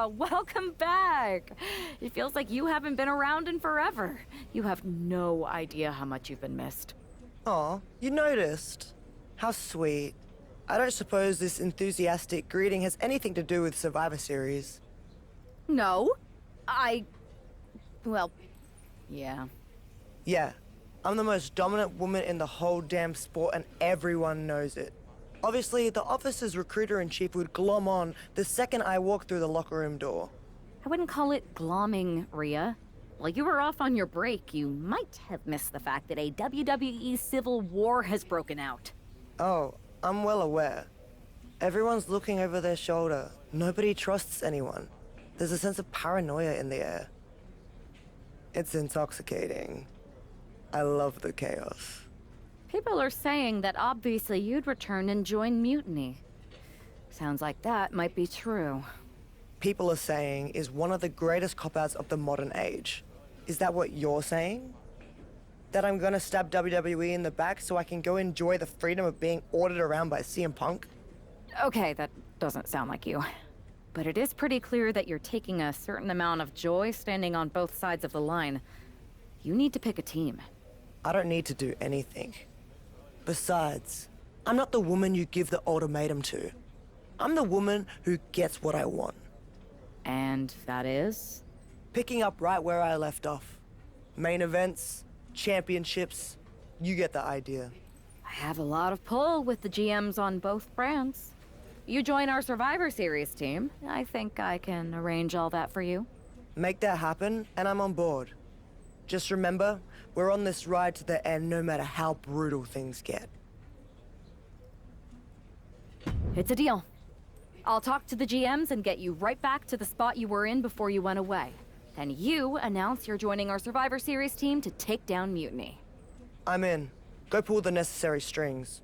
Welcome back! It feels like you haven't been around in forever. You have no idea how much you've been missed. Aw, you noticed. How sweet. I don't suppose this enthusiastic greeting has anything to do with Survivor Series. No. Well, yeah. Yeah, I'm the most dominant woman in the whole damn sport and everyone knows it. Obviously, the office's recruiter-in-chief would glom on the second I walk through the locker room door. I wouldn't call it glomming, Rhea. While you were off on your break, you might have missed the fact that a WWE civil war has broken out. Oh, I'm well aware. Everyone's looking over their shoulder. Nobody trusts anyone. There's a sense of paranoia in the air. It's intoxicating. I love the chaos. People are saying that obviously you'd return and join Mutiny. Sounds like that might be true. People are saying is one of the greatest cop-outs of the modern age. Is that what you're saying? That I'm gonna stab WWE in the back so I can go enjoy the freedom of being ordered around by CM Punk? Okay, that doesn't sound like you. But it is pretty clear that you're taking a certain amount of joy standing on both sides of the line. You need to pick a team. I don't need to do anything. Besides, I'm not the woman you give the ultimatum to. I'm the woman who gets what I want. And that is? Picking up right where I left off. Main events, championships, you get the idea. I have a lot of pull with the GMs on both brands. You join our Survivor Series team. I think I can arrange all that for you. Make that happen, and I'm on board. Just remember, we're on this ride to the end no matter how brutal things get. It's a deal. I'll talk to the GMs and get you right back to the spot you were in before you went away. Then you announce you're joining our Survivor Series team to take down Mutiny. I'm in. Go pull the necessary strings.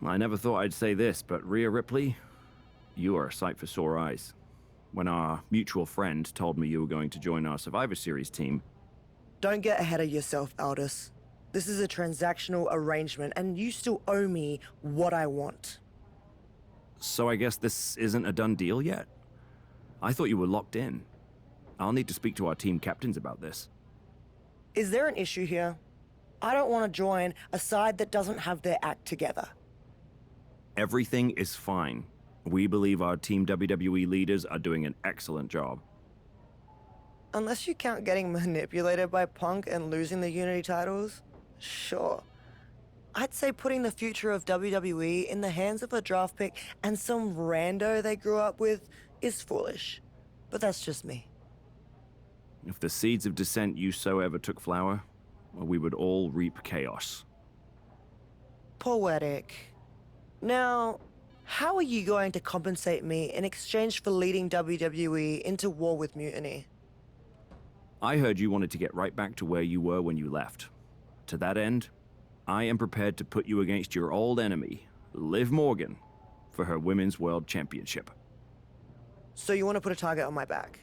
I never thought I'd say this, but Rhea Ripley, you are a sight for sore eyes. When our mutual friend told me you were going to join our Survivor Series team... Don't get ahead of yourself, Aldis. This is a transactional arrangement, and you still owe me what I want. So I guess this isn't a done deal yet? I thought you were locked in. I'll need to speak to our team captains about this. Is there an issue here? I don't want to join a side that doesn't have their act together. Everything is fine. We believe our Team WWE leaders are doing an excellent job. Unless you count getting manipulated by Punk and losing the Unity titles, sure. I'd say putting the future of WWE in the hands of a draft pick and some rando they grew up with is foolish. But that's just me. If the seeds of dissent you sow ever took flower, well, we would all reap chaos. Poetic. Now, how are you going to compensate me in exchange for leading WWE into war with Mutiny? I heard you wanted to get right back to where you were when you left. To that end, I am prepared to put you against your old enemy, Liv Morgan, for her Women's World Championship. So you want to put a target on my back?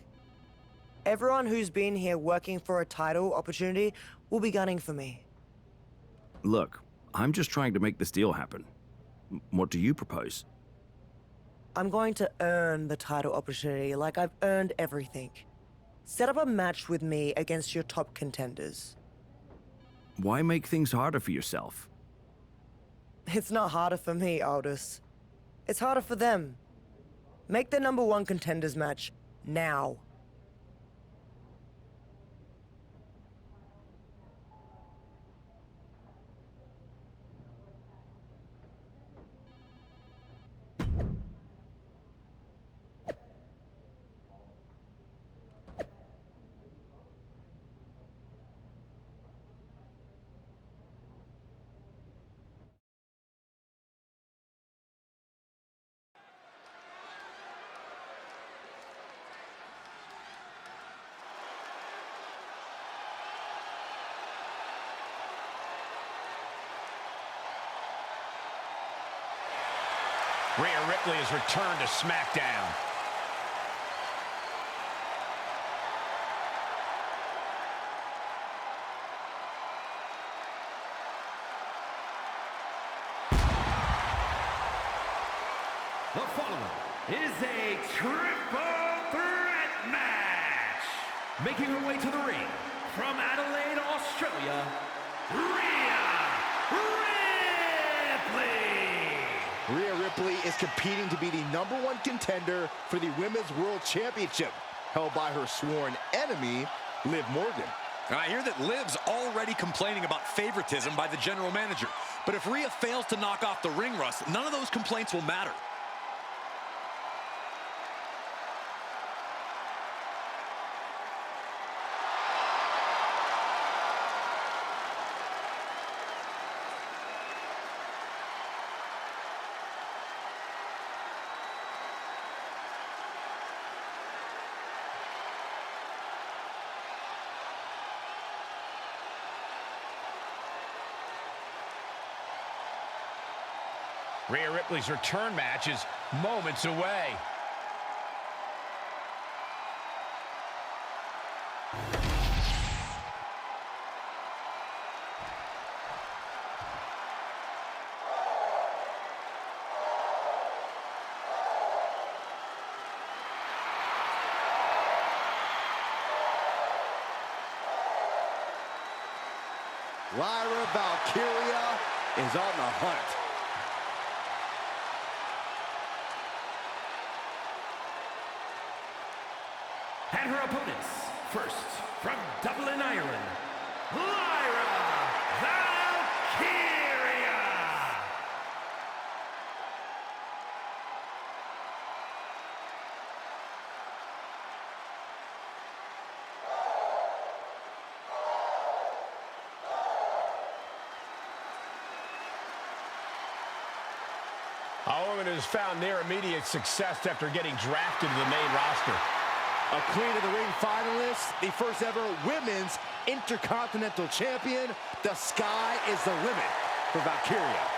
Everyone who's been here working for a title opportunity will be gunning for me. Look, I'm just trying to make this deal happen. What do you propose? I'm going to earn the title opportunity like I've earned everything. Set up a match with me against your top contenders. Why make things harder for yourself? It's not harder for me, Aldis. It's harder for them. Make the #1 contenders match now. Rhea Ripley has returned to SmackDown. The following is a triple threat match. Making her way to the ring from Adelaide, Australia, Rhea Ripley. Rhea Ripley is competing to be the #1 contender for the Women's World Championship, held by her sworn enemy, Liv Morgan. And I hear that Liv's already complaining about favoritism by the general manager. But if Rhea fails to knock off the ring rust, none of those complaints will matter. Rhea Ripley's return match is moments away. Lyra Valkyria is on the hunt. And her opponents, first from Dublin, Ireland, Lyra Valkyria. A woman who's found near immediate success after getting drafted to the main roster. A Queen of the Ring finalist, the first ever Women's Intercontinental Champion. The sky is the limit for Valkyria.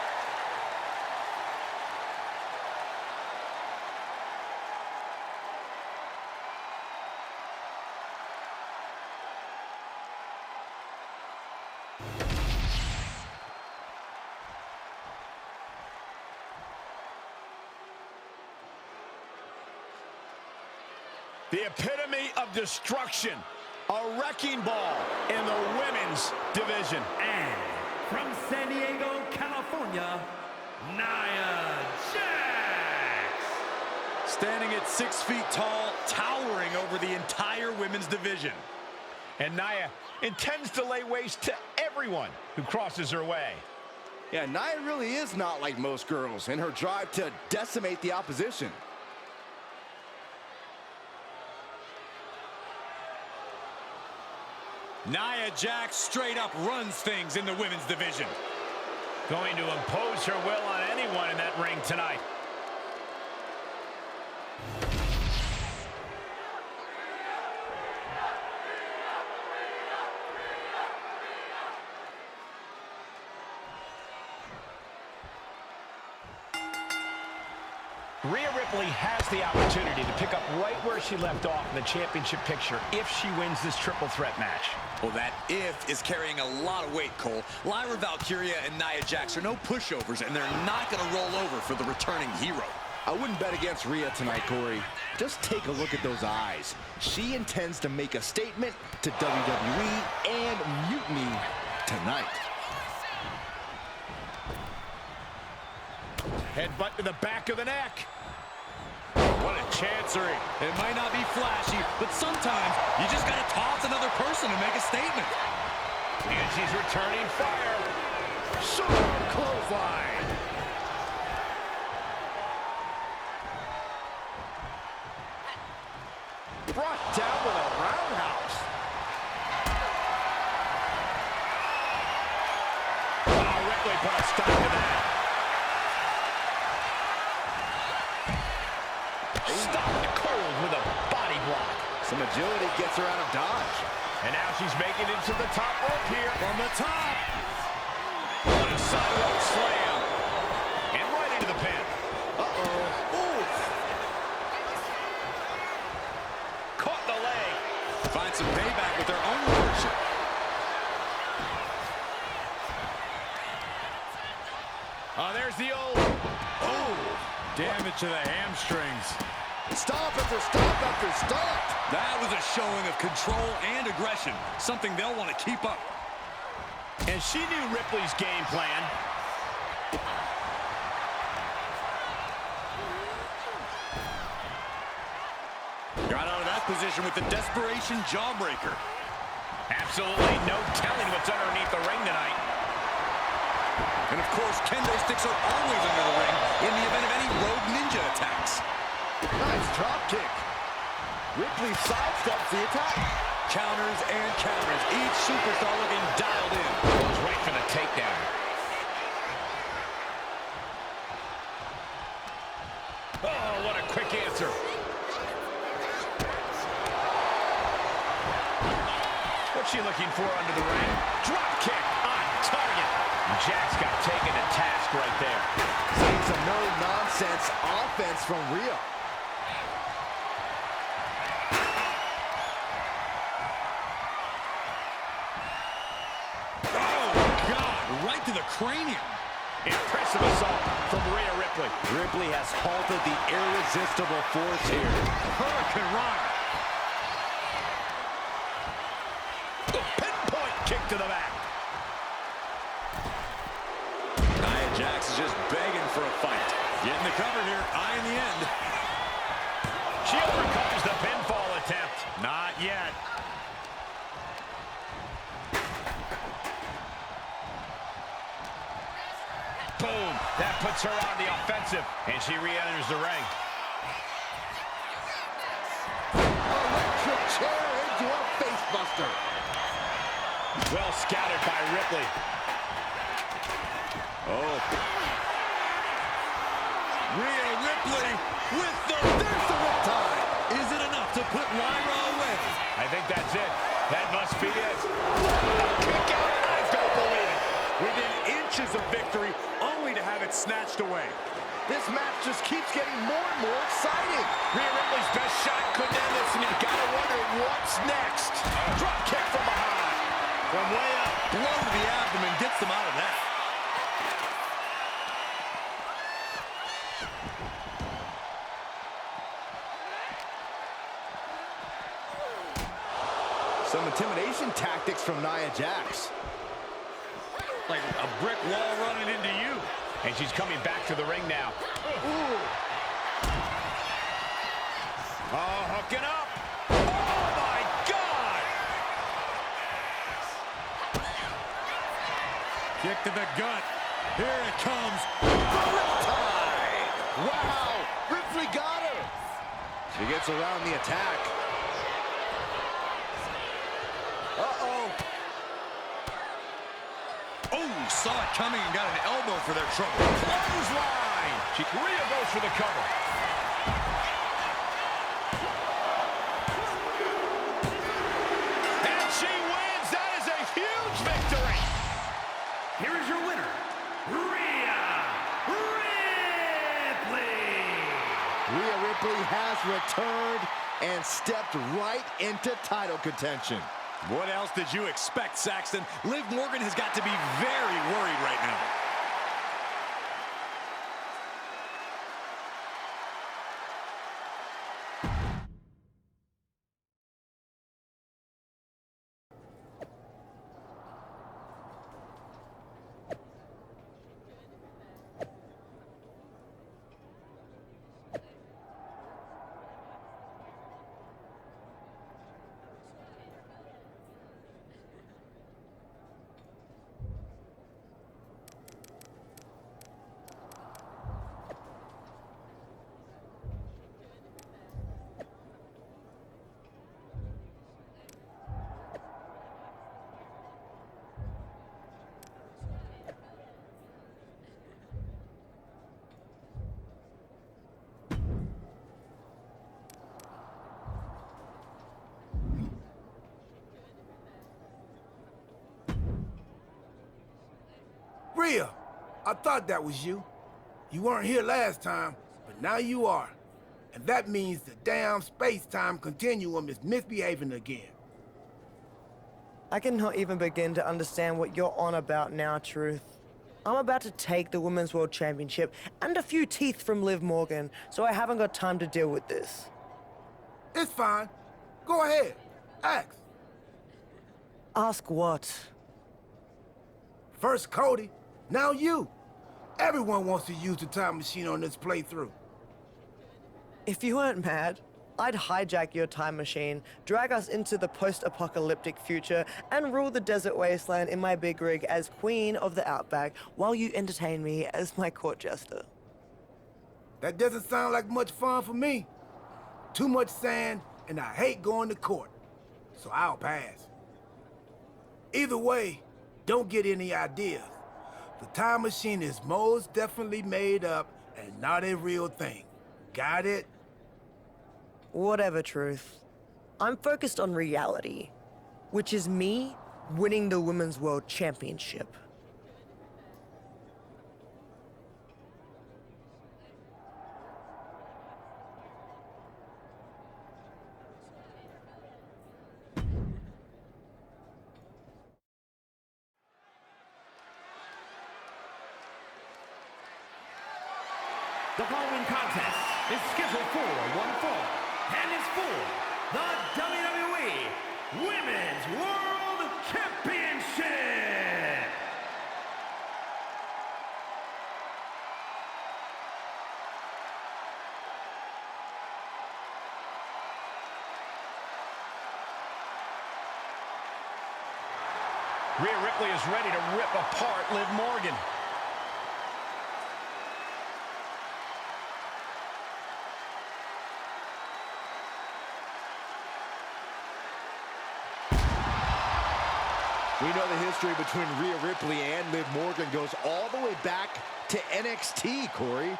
The epitome of destruction. A wrecking ball in the women's division. And from San Diego, California, Nia Jax. Standing at 6 feet tall, towering over the entire women's division. And Nia intends to lay waste to everyone who crosses her way. Yeah, Nia really is not like most girls in her drive to decimate the opposition. Nia Jax straight up runs things in the women's division. Going to impose her will on anyone in that ring tonight. Rhea Ripley has the opportunity to pick up right where she left off in the championship picture if she wins this triple threat match. Well, that if is carrying a lot of weight, Cole. Lyra Valkyria and Nia Jax are no pushovers, and they're not going to roll over for the returning hero. I wouldn't bet against Rhea tonight, Corey. Just take a look at those eyes. She intends to make a statement to WWE and Mutiny tonight. Headbutt to the back of the neck. What a chancery. It might not be flashy, but sometimes you just got to toss another person to make a statement. And she's returning fire. Short clothesline. Brought down with a roundhouse. Oh, Ripley put a stop to that. Stopped cold with a body block. Some agility gets her out of dodge. And now she's making it to the top rope here. From the top. What a sidewalk slam. And right into the pin. Uh-oh. find some payback with their own version. Oh, there's the old... Oh, damage to the hamstrings. Stop after stop after stop. That was a showing of control and aggression, something they'll want to keep up. And she knew Ripley's game plan. Got out of that position with the desperation jawbreaker. Absolutely no telling what's underneath the ring tonight. And of course, kendo sticks are always under the ring in the event of any rogue ninja attacks. Nice drop kick. Ripley sidesteps the attack. Counters and counters. Each superstar looking dialed in. Goes right for the takedown. Oh, what a quick answer. What's she looking for under the ring? Drop kick on target. Jax got taken to task right there. Seeing some no-nonsense offense from Rhea. Oh, God, right to the cranium. Impressive assault from Rhea Ripley. Ripley has halted the irresistible force here. Hurricane Rana. Pinpoint kick to the back. Nia Jax is just begging for a fight. Getting the cover here, eye in the end. She overcomes the pinfall attempt. Not yet. Boom. That puts her on the offensive. And she re-enters the ring. Electric chair into a facebuster. Well scouted by Ripley. Oh. Rhea Ripley with there's the riptide. Is it enough to put Lyra away? I think that's it. That must be it. Kick out. I don't believe it. Within inches of victory, only to have it snatched away. This match just keeps getting more and more exciting. Rhea Ripley's best shot couldn't end this, and you've got to wonder what's next. Drop kick from behind. From way up, blow to the abdomen gets them out of that. Some intimidation tactics from Nia Jax. Like a brick wall running into you. And she's coming back to the ring now. Ooh. Oh, hooking up. Oh, my God. Kick to the gut. Here it comes. Riptide. Wow. Ripley got her. She gets around the attack. Uh-oh. Oh, saw it coming and got an elbow for their trouble. Clothesline. Rhea goes for the cover. And she wins. That is a huge victory. Here is your winner, Rhea Ripley. Rhea Ripley has returned and stepped right into title contention. What else did you expect, Saxton? Liv Morgan has got to be very worried right now. Rhea, I thought that was you. You weren't here last time, but now you are. And that means the damn space-time continuum is misbehaving again. I cannot even begin to understand what you're on about now, Truth. I'm about to take the Women's World Championship and a few teeth from Liv Morgan, so I haven't got time to deal with this. It's fine. Go ahead. Ask. Ask what? First Cody, now you. Everyone wants to use the time machine on this playthrough. If you weren't mad, I'd hijack your time machine, drag us into the post-apocalyptic future, and rule the desert wasteland in my big rig as Queen of the Outback while you entertain me as my court jester. That doesn't sound like much fun for me. Too much sand, and I hate going to court. So I'll pass. Either way, don't get any ideas. The time machine is most definitely made up and not a real thing. Got it? Whatever, Truth. I'm focused on reality, which is me winning the Women's World Championship. The following contest is scheduled for one fall and is for the WWE Women's World Championship. Rhea Ripley is ready to rip apart Liv Morgan. We know the history between Rhea Ripley and Liv Morgan goes all the way back to NXT, Corey.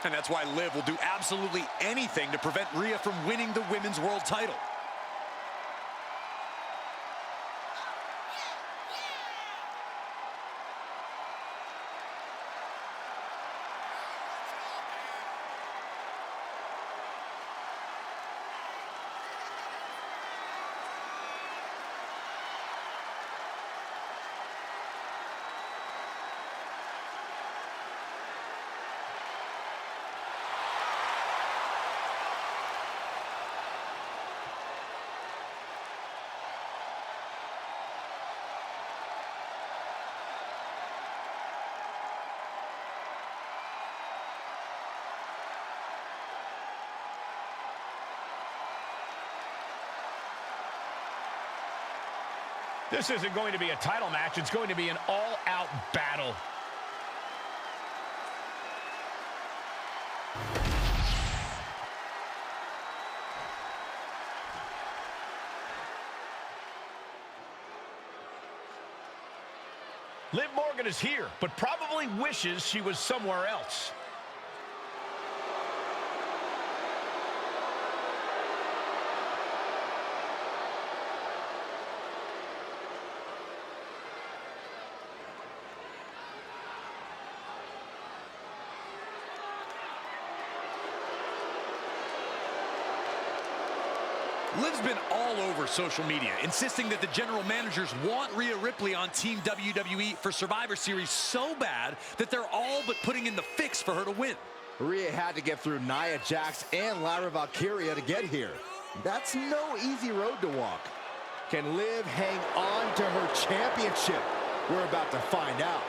And that's why Liv will do absolutely anything to prevent Rhea from winning the Women's World title. This isn't going to be a title match. It's going to be an all-out battle. Liv Morgan is here, but probably wishes she was somewhere else. Liv's been all over social media, insisting that the general managers want Rhea Ripley on Team WWE for Survivor Series so bad that they're all but putting in the fix for her to win. Rhea had to get through Nia Jax and Lyra Valkyria to get here. That's no easy road to walk. Can Liv hang on to her championship? We're about to find out.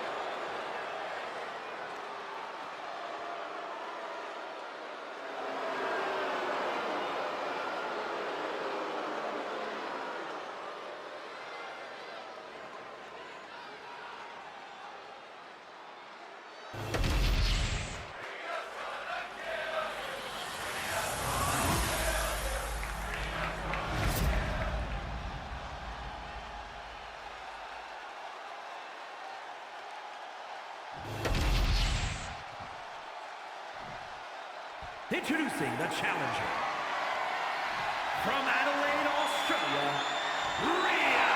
Introducing the challenger, from Adelaide, Australia, Rhea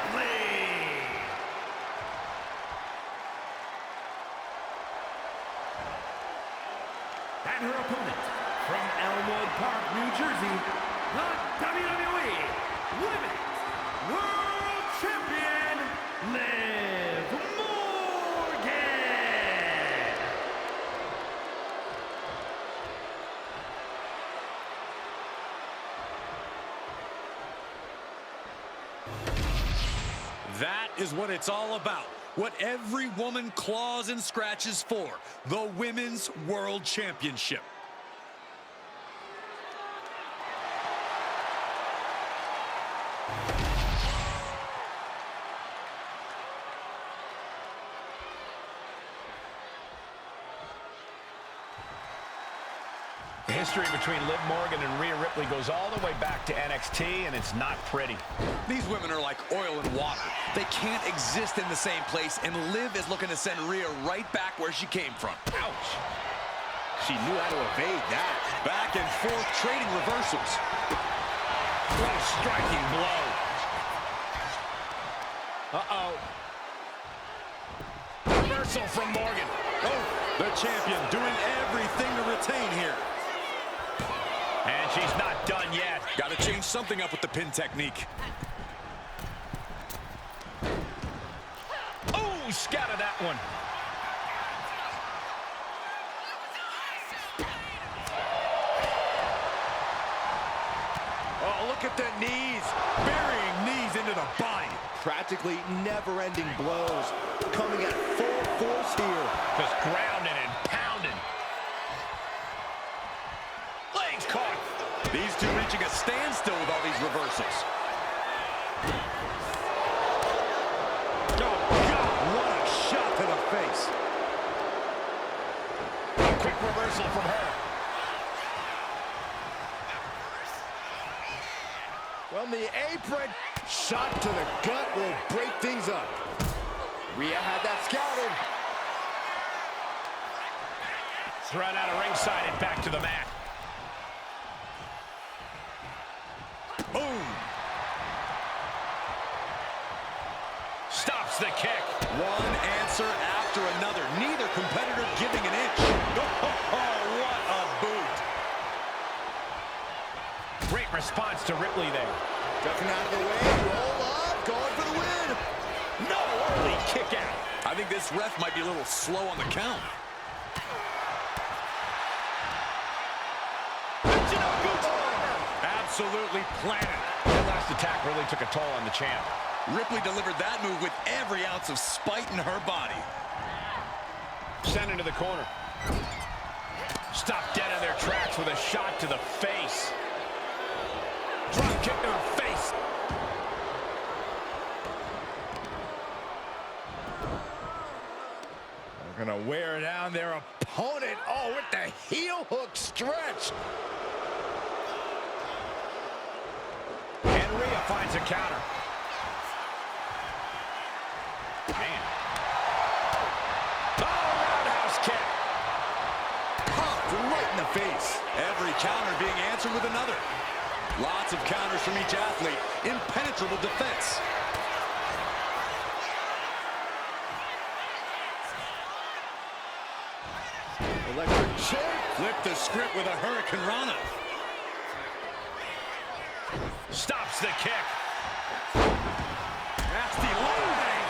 Ripley. And her opponent, from Elmwood Park, New Jersey, the WWE Women's World Champion, Liv Morgan. That is what it's all about. What every woman claws and scratches for. The Women's World Championship. The history between Liv Morgan and Rhea Ripley goes all the way back to NXT, and it's not pretty. These women are like oil and water. They can't exist in the same place, and Liv is looking to send Rhea right back where she came from. Ouch. She knew how to evade that. Back and forth, trading reversals. What a striking blow. Uh-oh. Reversal from Morgan. Oh, the champion doing everything to retain here. And she's not done yet. Got to change something up with the pin technique. Oh, scattered that one. Oh, look at the knees. Burying knees into the body. Practically never-ending blows. Coming at full force here. Just grounding and pounding. Legs caught. These two reaching a standstill with all these reversals. Oh, God. What a shot to the face. A quick reversal from her. From the apron, shot to the gut will break things up. Rhea had that scouted. Thrown out of ringside and back to the mat. Boom. Stops the kick. One answer after another. Neither competitor giving an inch. Oh, what a boot. Great response to Ripley there. Ducking out of the way, roll up, going for the win. No, early kick out. I think this ref might be a little slow on the count. Absolutely planted. That last attack really took a toll on the champ. Ripley delivered that move with every ounce of spite in her body. Sent into the corner. Stopped dead in their tracks with a shot to the face. Drop kick to her face. They're gonna wear down their opponent. Oh, with the heel hook stretch. And Rhea finds a counter. Man. Oh, roundhouse kick. Popped right in the face. Every counter being answered with another. Lots of counters from each athlete. Impenetrable defense. Electric chair. Flip the script with a Hurricane Rana. Stops the kick. Nasty leg.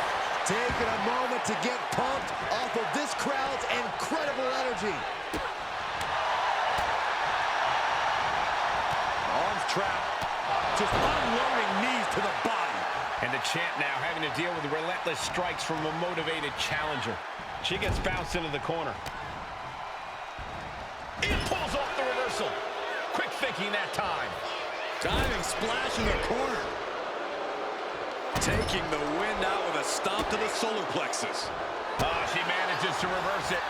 Taking a moment to get pumped off of this crowd's incredible energy. Arms trapped. Just unloading knees to the body. And the champ now having to deal with relentless strikes from a motivated challenger. She gets bounced into the corner. It pulls off the reversal. Quick thinking that time. Diving splash in the corner. Taking the wind out with a stomp to the solar plexus. She manages to reverse it.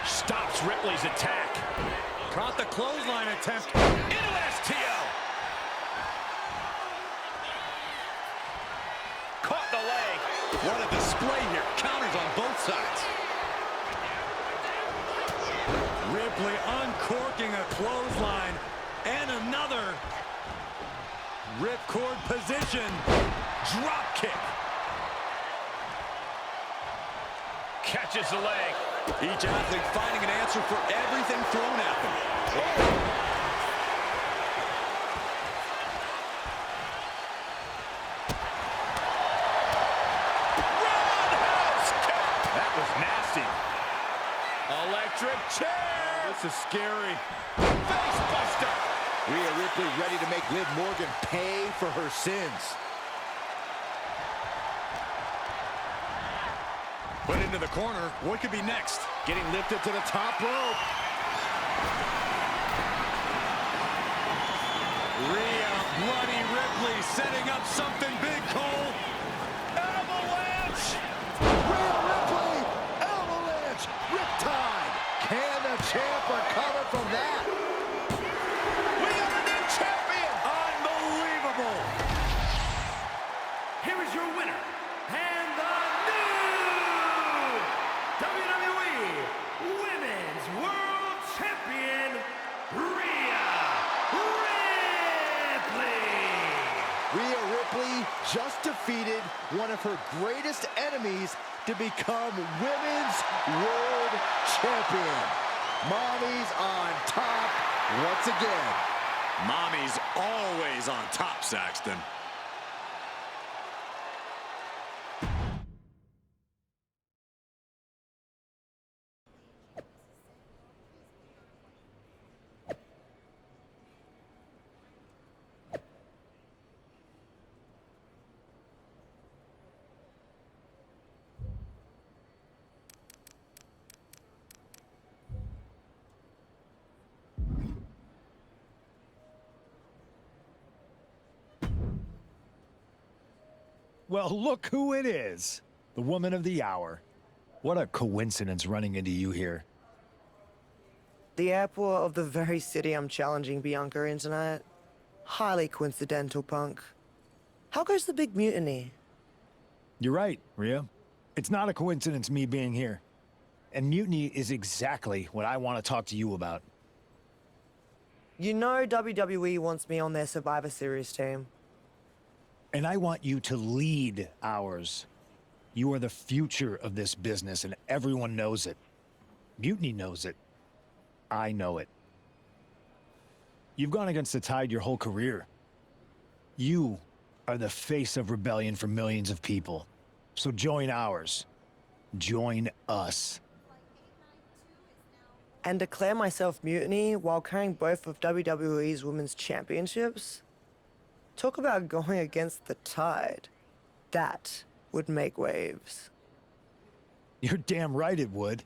Stops Ripley's attack. Caught the clothesline attempt. Into STO. Caught the leg. What a display here. Counters on both sides. Ripley uncorking a clothesline. And another. Ripcord position. Drop kick. Catches the leg. Each athlete finding an answer for everything thrown at them. this is scary. Face buster! Rhea Ripley ready to make Liv Morgan pay for her sins. Put into the corner. What could be next? Getting lifted to the top rope. Rhea Bloody Ripley setting up something big, Cole. Avalanche! Rhea Ripley, avalanche, riptide. Can the champ recover from that? We have a new champion! Unbelievable! Here is your winner, and the new WWE Women's World Champion, Rhea Ripley. Rhea Ripley just defeated one of her greatest enemies to become Women's World Champion. Mommy's on top once again. Mommy's always on top, Saxton. Well, look who it is. The woman of the hour. What a coincidence running into you here. The airport of the very city I'm challenging Bianca in tonight. Highly coincidental, Punk. How goes the big mutiny? You're right, Rhea. It's not a coincidence me being here. And mutiny is exactly what I want to talk to you about. You know WWE wants me on their Survivor Series team. And I want you to lead ours. You are the future of this business, and everyone knows it. Mutiny knows it. I know it. You've gone against the tide your whole career. You are the face of rebellion for millions of people. So join ours. Join us. And declare myself mutiny while carrying both of WWE's Women's Championships? Talk about going against the tide. That would make waves. You're damn right it would.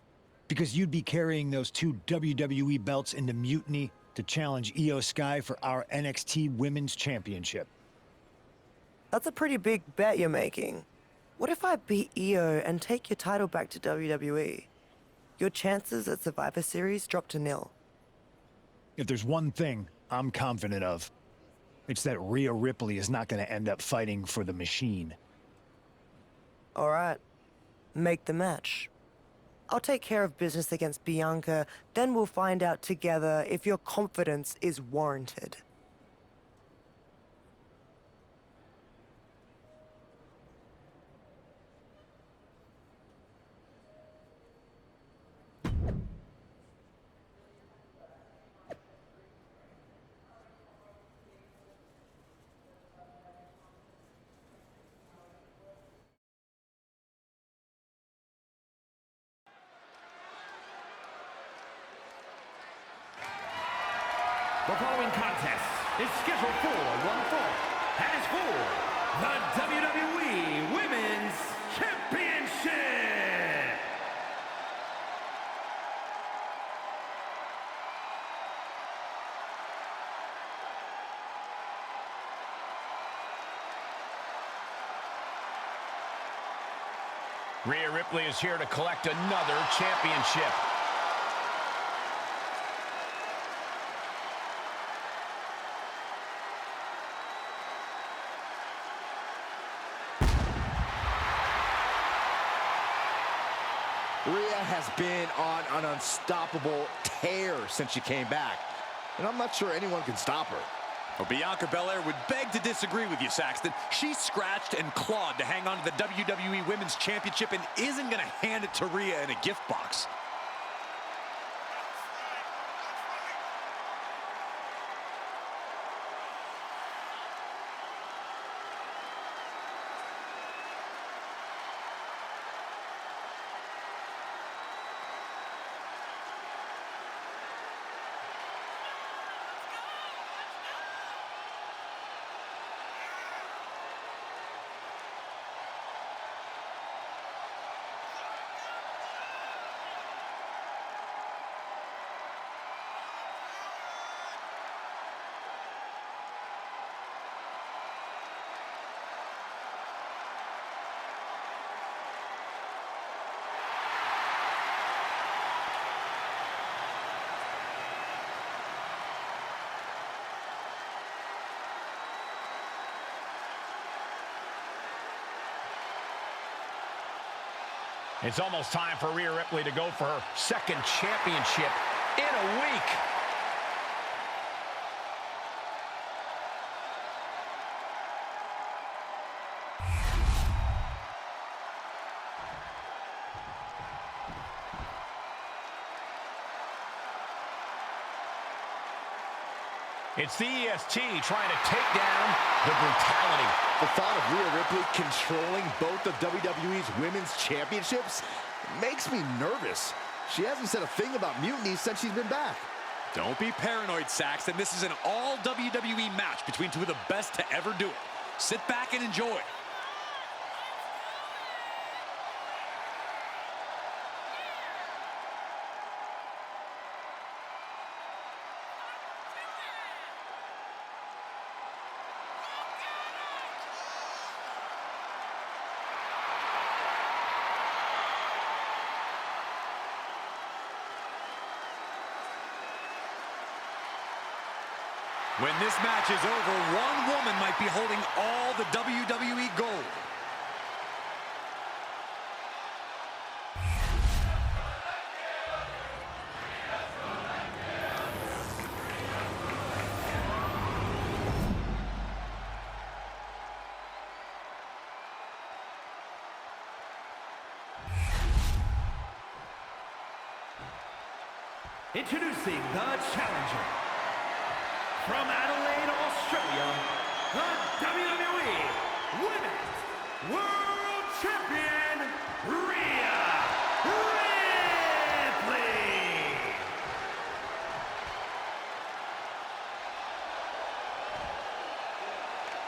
Because you'd be carrying those two WWE belts into mutiny to challenge Io Sky for our NXT Women's Championship. That's a pretty big bet you're making. What if I beat Io and take your title back to WWE? Your chances at Survivor Series drop to 0. If there's one thing I'm confident of, it's that Rhea Ripley is not going to end up fighting for the machine. All right. Make the match. I'll take care of business against Bianca, then we'll find out together if your confidence is warranted. The following contest is scheduled for one fall and is for the WWE Women's Championship. Rhea Ripley is here to collect another championship. Rhea has been on an unstoppable tear since she came back. And I'm not sure anyone can stop her. Well, Bianca Belair would beg to disagree with you, Saxton. She scratched and clawed to hang on to the WWE Women's Championship and isn't going to hand it to Rhea in a gift box. It's almost time for Rhea Ripley to go for her second championship in a week. It's the EST trying to take down the brutality. The thought of Rhea Ripley controlling both of WWE's women's championships makes me nervous. She hasn't said a thing about mutiny since she's been back. Don't be paranoid, Saxton. This is an all WWE match between two of the best to ever do it. Sit back and enjoy. When this match is over, one woman might be holding all the WWE gold. Introducing the challenger. From Adelaide, Australia, the WWE Women's World Champion, Rhea Ripley.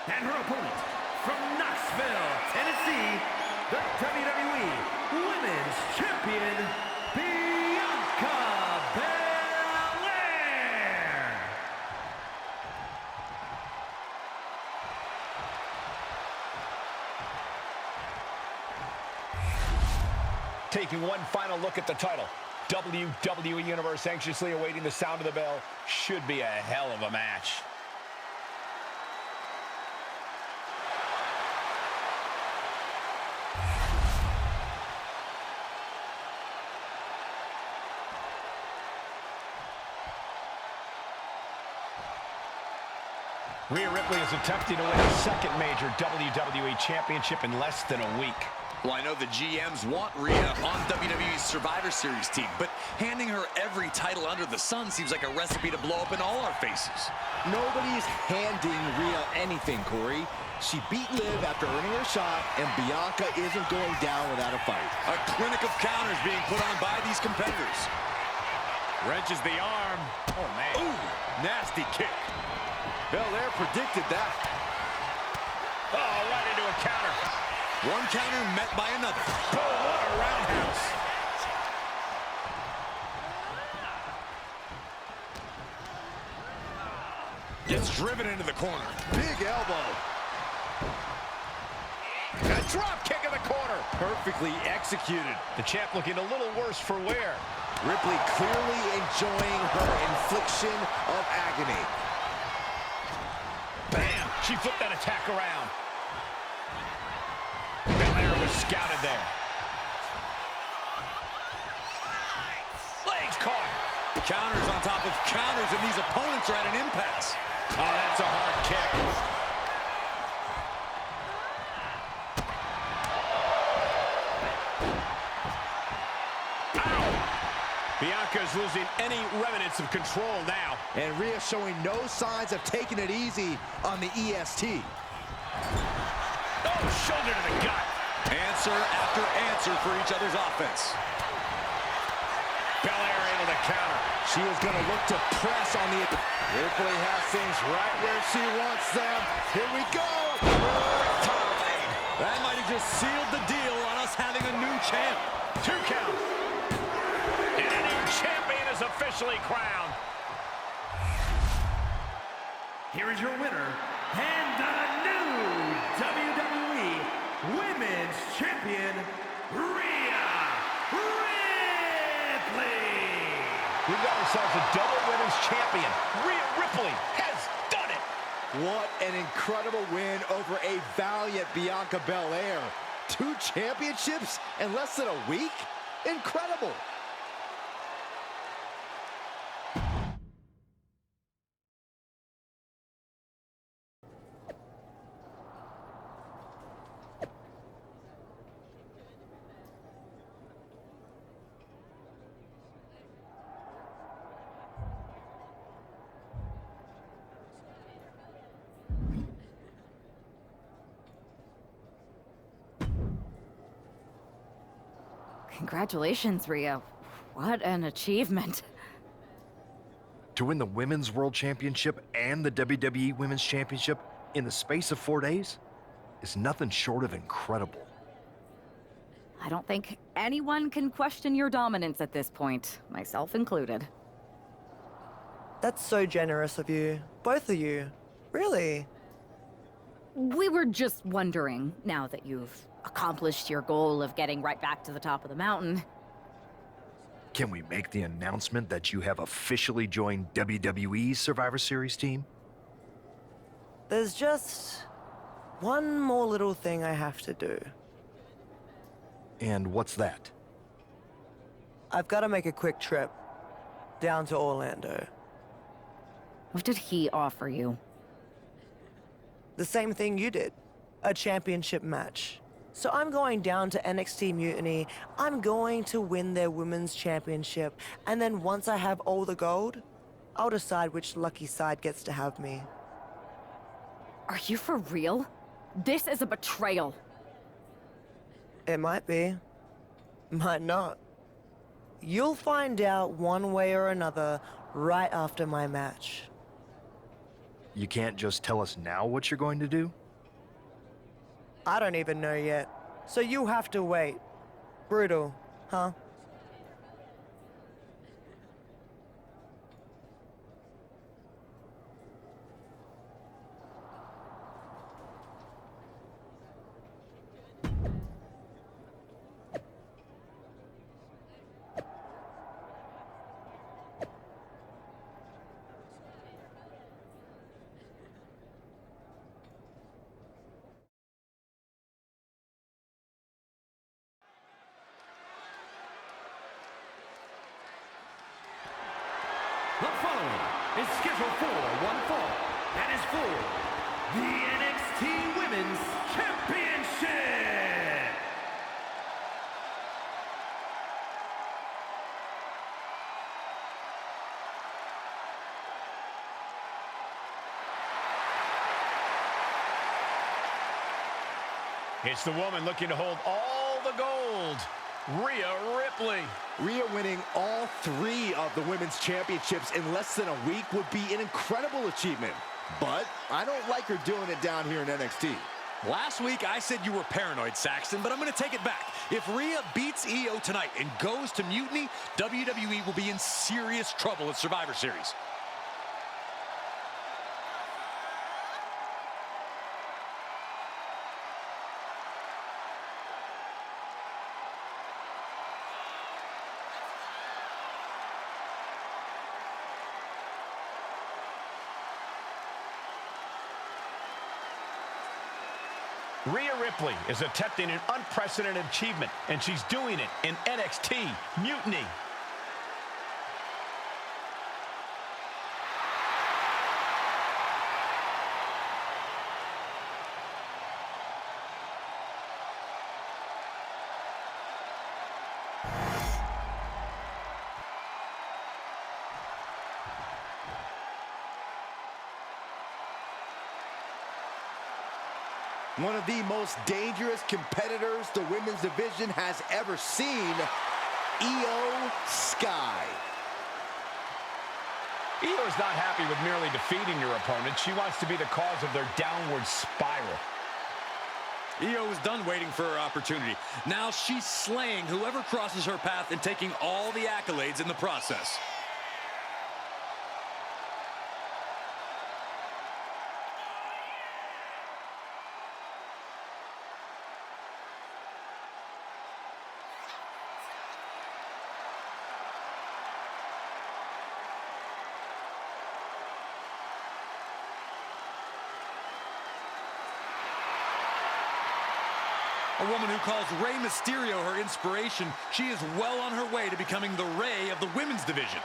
And her opponent, from Knoxville, Tennessee, the WWE Women's Champion, Bianca Belair. Taking one final look at the title. WWE Universe anxiously awaiting the sound of the bell. Should be a hell of a match. Rhea Ripley is attempting to win a second major WWE Championship in less than a week. Well, I know the GMs want Rhea on WWE's Survivor Series team, but handing her every title under the sun seems like a recipe to blow up in all our faces. Nobody's handing Rhea anything, Corey. She beat Liv after earning her shot, and Bianca isn't going down without a fight. A clinic of counters being put on by these competitors. Wrenches the arm. Oh, man. Ooh, nasty kick. Belair predicted that. Oh, right into a counter. One counter met by another. Oh, what a roundhouse. Gets driven into the corner. Big elbow. A drop kick in the corner. Perfectly executed. The champ looking a little worse for wear. Ripley clearly enjoying her infliction of agony. Bam! She flipped that attack around. Belair was scouted there. Legs caught. Counters on top of counters, and these opponents are at an impasse. Oh, that's a hard kick. Ow! Bianca's losing any remnants of control now. And Rhea showing no signs of taking it easy on the EST. Oh, shoulder to the gut. Answer after answer for each other's offense. Belair able to counter. She is going to look to press on the... Ripley has things right where she wants them. Here we go. That might have just sealed the deal on us having a new champ. 2 count. And a new champion is officially crowned. Here is your winner, and the new WWE Women's Champion, Rhea Ripley. We've got ourselves a double women's champion. Rhea Ripley has done it. What an incredible win over a valiant Bianca Belair. 2 championships in less than a week? Incredible! Congratulations, Rhea. What an achievement. To win the Women's World Championship and the WWE Women's Championship in the space of 4 days is nothing short of incredible. I don't think anyone can question your dominance at this point, myself included. That's so generous of you. Both of you. Really. We were just wondering, now that you've accomplished your goal of getting right back to the top of the mountain. Can we make the announcement that you have officially joined WWE's Survivor Series team? There's just one more little thing I have to do. And what's that? I've got to make a quick trip down to Orlando. What did he offer you? The same thing you did. A championship match. So I'm going down to NXT Mutiny. I'm going to win their women's championship. And then once I have all the gold, I'll decide which lucky side gets to have me. Are you for real? This is a betrayal. It might be. Might not. You'll find out one way or another right after my match. You can't just tell us now what you're going to do? I don't even know yet. So you have to wait. Brutal, huh? The following is scheduled for one fall, and is for the NXT Women's Championship! It's the woman looking to hold all the gold, Rhea Ripley. Rhea winning all 3 of the women's championships in less than a week would be an incredible achievement. But I don't like her doing it down here in NXT. Last week, I said you were paranoid, Saxton, but I'm going to take it back. If Rhea beats EO tonight and goes to Mutiny, WWE will be in serious trouble at Survivor Series. Rhea Ripley is attempting an unprecedented achievement, and she's doing it in NXT Mutiny. One of the most dangerous competitors the women's division has ever seen, Io Sky. Io is not happy with merely defeating your opponent. She wants to be the cause of their downward spiral. Io is done waiting for her opportunity. Now she's slaying whoever crosses her path and taking all the accolades in the process. A woman who calls Rey Mysterio her inspiration, she is well on her way to becoming the Rey of the women's division.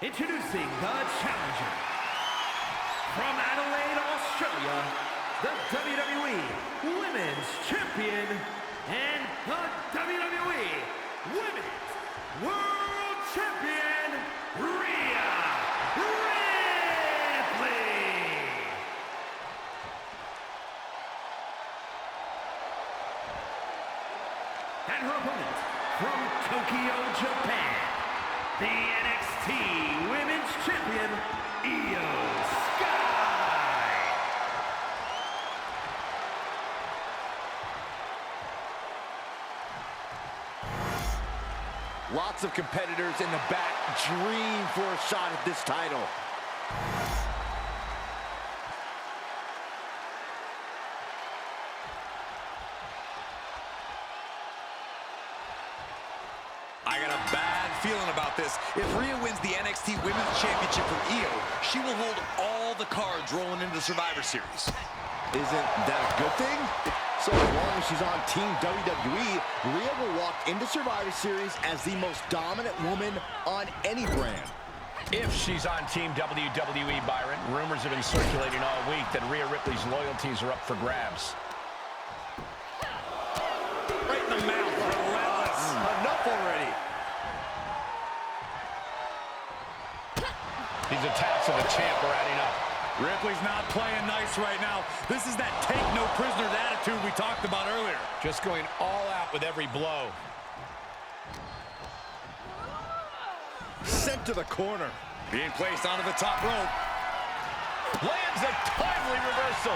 Introducing the challenger. From Adelaide, Australia, the WWE Women's Champion and the WWE Women's World Champion, Rhea Ripley. And her opponent from Tokyo, Japan, the NXT Women's Champion, Io Sky. Lots of competitors in the back dream for a shot at this title. I got a bad feeling about this. If Rhea wins the NXT Women's Championship from Io, she will hold all the cards rolling into the Survivor Series. Isn't that a good thing? So as long as she's on Team WWE, Rhea will walk into Survivor Series as the most dominant woman on any brand. If she's on Team WWE, Byron, rumors have been circulating all week that Rhea Ripley's loyalties are up for grabs. Right in the mouth, relentless. Enough already. These attacks of the champ are adding up. Ripley's not playing nice right now. This is that take no prisoners attitude we talked about earlier. Just going all out with every blow. Sent to the corner. Being placed onto the top rope. Lands a timely reversal.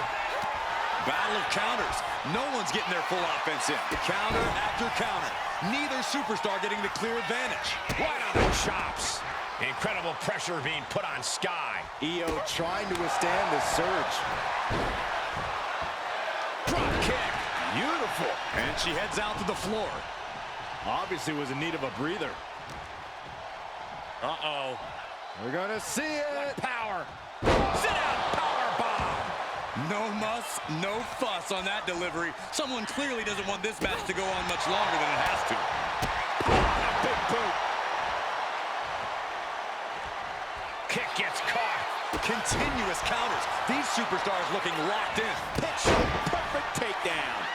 Battle of counters. No one's getting their full offense in. Counter after counter. Neither superstar getting the clear advantage. Right on the chops. Incredible pressure being put on Sky. Io trying to withstand this surge. Drop kick. Beautiful. And she heads out to the floor. Obviously was in need of a breather. Uh-oh. We're gonna see it. Power. Sit down, power bomb. No muss, no fuss on that delivery. Someone clearly doesn't want this match to go on much longer than it has to. Big boot. Kick gets caught. Continuous counters. These superstars looking locked in. Picture perfect takedown.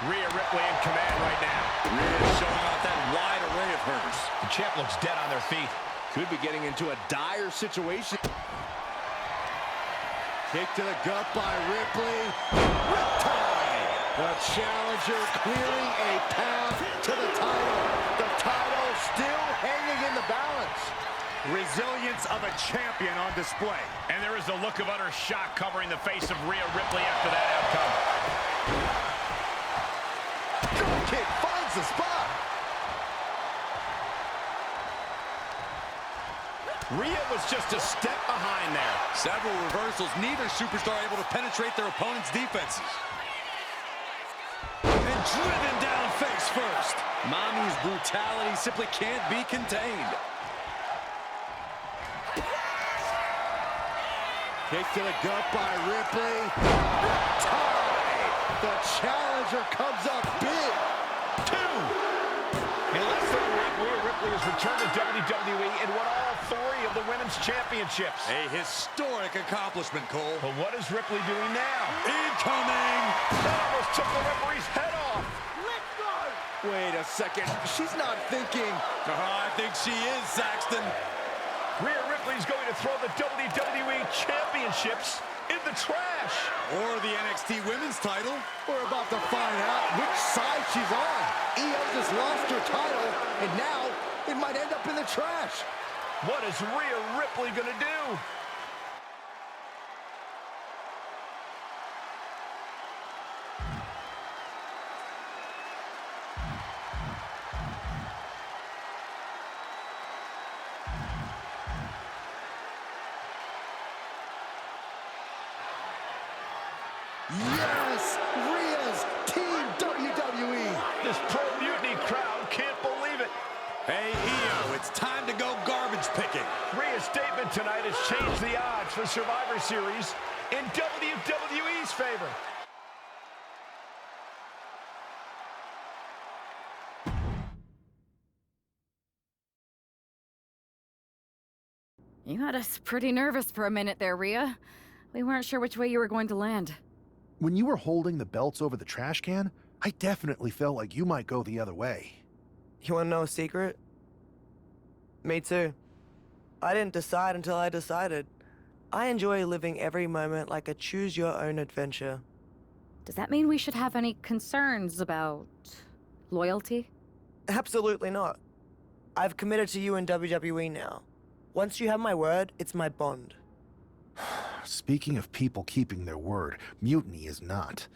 Rhea Ripley in command right now. Rhea showing off that wide array of hers. The champ looks dead on their feet. Could be getting into a dire situation. Kick to the gut by Ripley. Riptide. The challenger clearing a path to the title. The title still hanging in the balance. Resilience of a champion on display. And there is a look of utter shock covering the face of Rhea Ripley after that outcome. Drop kick finds the spot. Rhea was just a step behind there. Several reversals, neither superstar able to penetrate their opponent's defenses. And driven down face first. Mommy's brutality simply can't be contained. Kick to the gut by Ripley. Tie. The challenger comes up big. 2. In less than a week, Rhea Ripley has returned to WWE and won all 3 of the women's championships. A historic accomplishment, Cole. But what is Ripley doing now? Incoming! That almost took the referee's head off. Wait a second. She's not thinking. I think she is, Saxton. Rhea Ripley's going to throw the WWE championships in the trash. Or the NXT women's title. We're about to find out which side she's on. Io just lost her title, and now it might end up in the trash. What is Rhea Ripley going to do? Yes! Rhea's Team WWE! This pro-mutiny crowd can't believe it. Hey, Io, it's time to go garbage picking. Rhea's statement tonight has changed the odds for Survivor Series in WWE's favor. You had us pretty nervous for a minute there, Rhea. We weren't sure which way you were going to land. When you were holding the belts over the trash can, I definitely felt like you might go the other way. You wanna know a secret? Me too. I didn't decide until I decided. I enjoy living every moment like a choose-your-own adventure. Does that mean we should have any concerns about loyalty? Absolutely not. I've committed to you in WWE now. Once you have my word, it's my bond. Speaking of people keeping their word, Mutiny is not.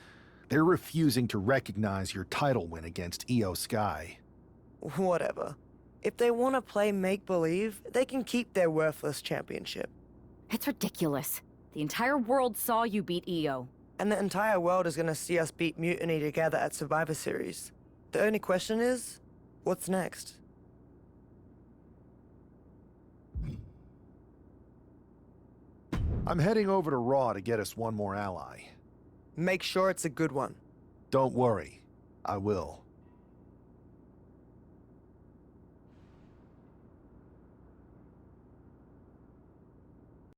They're refusing to recognize your title win against Io Sky. Whatever. If they want to play make-believe, they can keep their worthless championship. It's ridiculous. The entire world saw you beat Io. And the entire world is going to see us beat Mutiny together at Survivor Series. The only question is, what's next? I'm heading over to Raw to get us one more ally. Make sure it's a good one. Don't worry, I will.